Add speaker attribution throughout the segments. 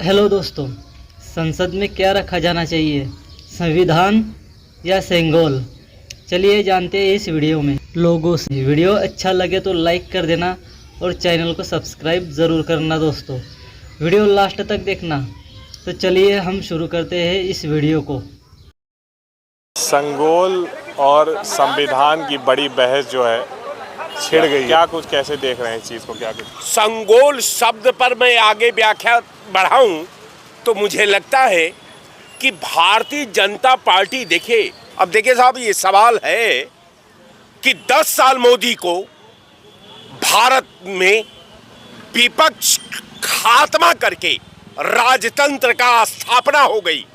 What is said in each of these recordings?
Speaker 1: Hello दोस्तों, संसद में क्या रखा जाना चाहिए, संविधान या सेंगोल? चलिए जानते हैं इस वीडियो में लोगों से। वीडियो अच्छा लगे तो लाइक कर देना और चैनल को सब्सक्राइब ज़रूर करना दोस्तों। वीडियो लास्ट तक देखना। तो चलिए हम शुरू करते हैं इस वीडियो को।
Speaker 2: संगोल और संविधान की बड़ी बहस जो है छिड़ गई। क्या कुछ कैसे देख रहे हैं इस चीज़ को? क्या कुछ
Speaker 3: संगोल शब्द पर मैं आगे व्याख्या बढ़ाऊं तो मुझे लगता है कि भारतीय जनता पार्टी, देखिए साहब, ये सवाल है कि 10 साल मोदी को भारत में विपक्ष खात्मा करके राजतंत्र का स्थापना हो गई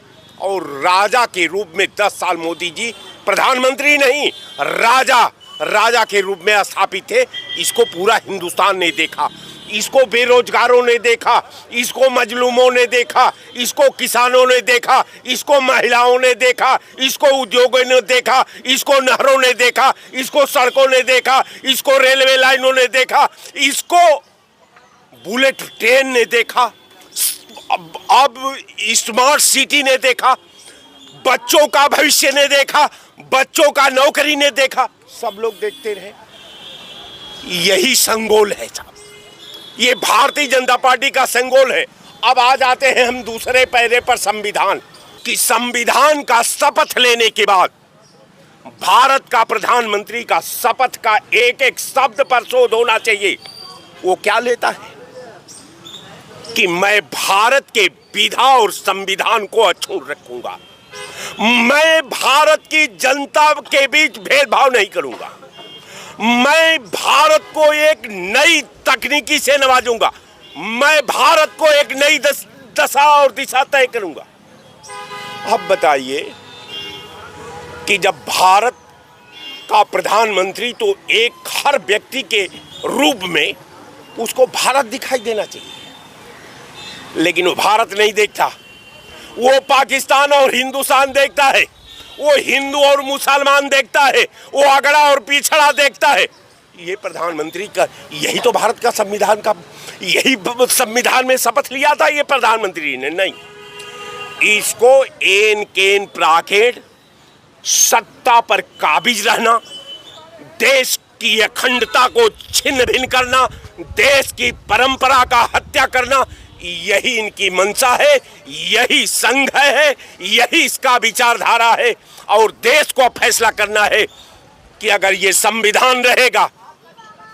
Speaker 3: और राजा के रूप में 10 साल मोदी जी प्रधानमंत्री नहीं, राजा के रूप में स्थापित थे। इसको पूरा हिंदुस्तान ने देखा, इसको बेरोजगारों ने देखा, इसको मजलूमों ने देखा, इसको किसानों ने देखा, इसको महिलाओं ने देखा, इसको उद्योगों ने देखा, इसको नहरों ने देखा, इसको सड़कों ने देखा, इसको रेलवे लाइनों ने देखा, इसको बुलेट ट्रेन ने देखा, अब स्मार्ट सिटी ने देखा, बच्चों का भविष्य ने देखा, बच्चों का नौकरी ने देखा। सब लोग देखते रहे। यही संगोल है साहब, ये भारतीय जनता पार्टी का संगोल है। अब आ जाते हैं हम दूसरे पैरे पर, संविधान की। संविधान का शपथ लेने के बाद भारत का प्रधानमंत्री का शपथ का एक एक शब्द पर शोध होना चाहिए। वो क्या लेता है कि मैं भारत के विधा और संविधान को अक्षुण्ण रखूंगा, मैं भारत की जनता के बीच भेदभाव नहीं करूंगा, मैं भारत को एक नई तकनीकी से नवाजूंगा, मैं भारत को एक नई दशा और दिशा तय करूंगा। अब बताइए कि जब भारत का प्रधानमंत्री, तो एक हर व्यक्ति के रूप में उसको भारत दिखाई देना चाहिए, लेकिन वो भारत नहीं देखता, वो पाकिस्तान और हिंदुस्तान देखता है, वो हिंदू और मुसलमान देखता है, वो अगड़ा और पिछड़ा देखता है। ये प्रधानमंत्री का, यही तो भारत का संविधान का, यही संविधान में शपथ लिया था ये प्रधानमंत्री ने। नहीं, इसको एन केन प्राकेट सत्ता पर काबिज रहना, देश की अखंडता को छिन्न भिन्न करना, देश की परंपरा का हत्या करना, यही इनकी मंशा है, यही संघ है, यही इसका विचारधारा है। और देश को फैसला करना है कि अगर ये संविधान रहेगा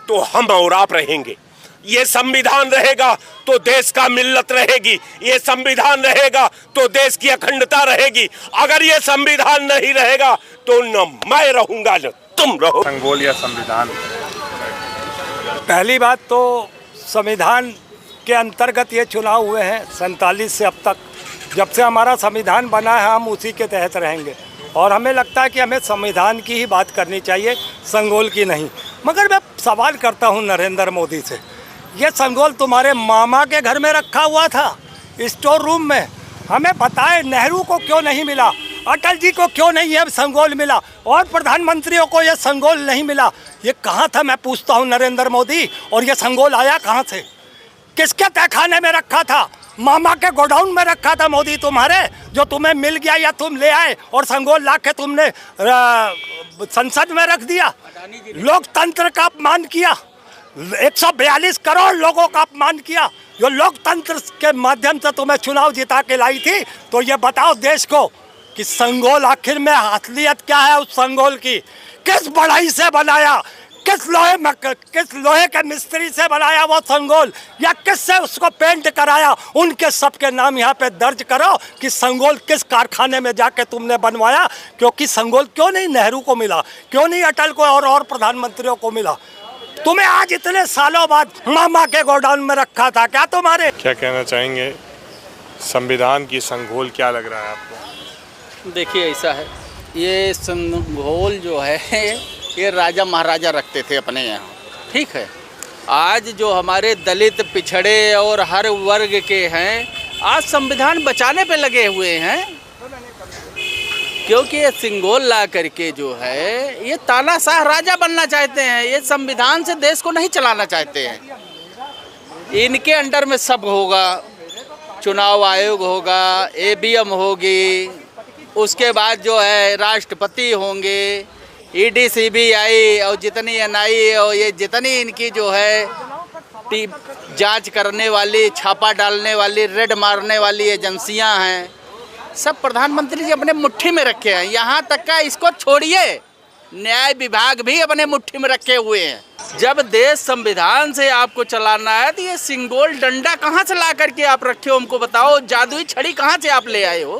Speaker 3: तो हम और आप रहेंगे, ये संविधान रहेगा तो देश का मिल्लत रहेगी, ये संविधान रहेगा तो देश की अखंडता रहेगी। अगर ये संविधान नहीं रहेगा तो न मैं रहूंगा न तुम रहो।
Speaker 2: संगोल या संविधान?
Speaker 4: पहली बात तो संविधान के अंतर्गत ये चुनाव हुए हैं 47 से अब तक। जब से हमारा संविधान बना है हम उसी के तहत रहेंगे और हमें लगता है कि हमें संविधान की ही बात करनी चाहिए, संगोल की नहीं। मगर मैं सवाल करता हूँ नरेंद्र मोदी से, ये संगोल तुम्हारे मामा के घर में रखा हुआ था स्टोर रूम में, हमें बताए नेहरू को क्यों नहीं मिला, अटल जी को क्यों नहीं ये संगोल मिला और प्रधानमंत्रियों को ये संगोल नहीं मिला? ये कहाँ था मैं पूछता हूँ नरेंद्र मोदी, और ये संगोल आया कहाँ से? किसके तहखाने में रखा था? मामा के गोडाउन में रखा था मोदी तुम्हारे, जो तुम्हें मिल गया या तुम ले आए और संगोल ला के तुमने संसद में रख दिया। लोकतंत्र का अपमान किया, 142 करोड़ लोगों का अपमान किया, जो लोकतंत्र के माध्यम से तुम्हें चुनाव जिता के लाई थी। तो ये बताओ देश को कि संगोल आखिर में असलियत क्या है उस संगोल की? किस बढ़ाई से बनाया, किस लोहे के मिस्त्री से बनाया वो संगोल, या किससे उसको पेंट कराया? उनके सबके नाम यहाँ पे दर्ज करो कि संगोल किस कारखाने में जाके तुमने बनवाया। क्योंकि संगोल क्यों नहीं नेहरू को मिला, क्यों नहीं अटल को और प्रधानमंत्रियों को मिला? तुम्हें आज इतने सालों बाद मामा के गोडाउन में रखा था क्या तुम्हारे?
Speaker 2: क्या कहना चाहेंगे, संविधान की संगोल क्या लग रहा है आपको?
Speaker 5: देखिए ऐसा है, ये संगोल जो है ये राजा महाराजा रखते थे अपने यहाँ, ठीक है। आज जो हमारे दलित, पिछड़े और हर वर्ग के हैं, आज संविधान बचाने पे लगे हुए हैं, क्योंकि ये संगोल ला करके जो है ये तानाशाह राजा बनना चाहते हैं, ये संविधान से देश को नहीं चलाना चाहते हैं। इनके अंडर में सब होगा, चुनाव आयोग होगा, ABM होगी, उसके बाद जो है राष्ट्रपति होंगे, ED CBI और जितनी NI और ये जितनी इनकी जो है जांच करने वाली, छापा डालने वाली, रेड मारने वाली एजेंसियां हैं, सब प्रधानमंत्री जी अपने मुट्ठी में रखे हैं। यहाँ तक का इसको छोड़िए, न्याय विभाग भी अपने मुट्ठी में रखे हुए हैं। जब देश संविधान से आपको चलाना है तो ये सिंगोल डंडा कहाँ से ला करके आप रखे हो, हमको बताओ। जादुई छड़ी कहाँ से आप ले आए हो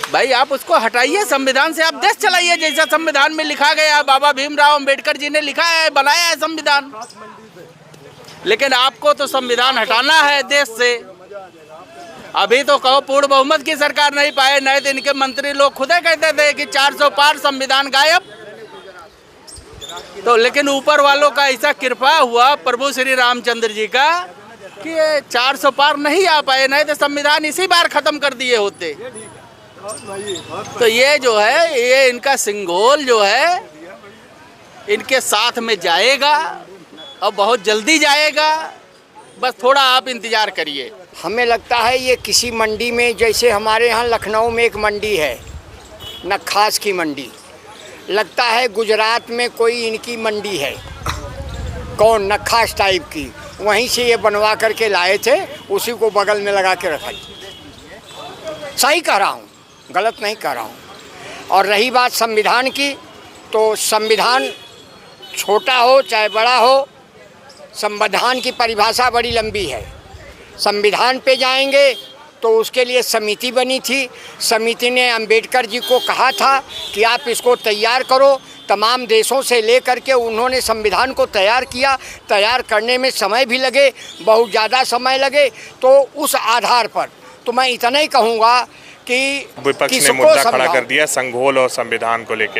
Speaker 5: भाई? आप उसको हटाइए, संविधान से आप देश चलाइए जैसा संविधान में लिखा गया। बाबा भीमराव अंबेडकर जी ने लिखा है, बनाया है संविधान। लेकिन आपको तो संविधान हटाना है देश से। अभी तो कहो पूर्ण बहुमत की सरकार नहीं पाए, नहीं तो इनके मंत्री लोग खुद ही कहते थे कि 400 पार संविधान गायब। तो लेकिन ऊपर वालों का ऐसा कृपा हुआ प्रभु श्री रामचंद्र जी का कि 400 पार नहीं आ पाए, नहीं तो संविधान इसी बार खत्म कर दिए होते। तो ये जो है, ये इनका सिंगोल जो है इनके साथ में जाएगा और बहुत जल्दी जाएगा। बस थोड़ा आप इंतजार करिए।
Speaker 6: हमें लगता है ये किसी मंडी में, जैसे हमारे यहाँ लखनऊ में एक मंडी है, नक्खास की मंडी, लगता है गुजरात में कोई इनकी मंडी है, कौन, नक्खास टाइप की, वहीं से ये बनवा करके लाए थे, उसी को बगल में लगा के रखा। सही कह रहा हूँ, गलत नहीं कह रहा हूँ। और रही बात संविधान की, तो संविधान छोटा हो चाहे बड़ा हो, संविधान की परिभाषा बड़ी लंबी है। संविधान पे जाएंगे तो उसके लिए समिति बनी थी। समिति ने अंबेडकर जी को कहा था कि आप इसको तैयार करो। तमाम देशों से लेकर के उन्होंने संविधान को तैयार किया। तैयार करने में समय भी लगे, बहुत ज़्यादा समय लगे। तो उस आधार पर तो मैं इतना ही कहूँगा कि
Speaker 2: विपक्ष ने मुद्दा खड़ा कर दिया संघोल और संविधान को लेकर।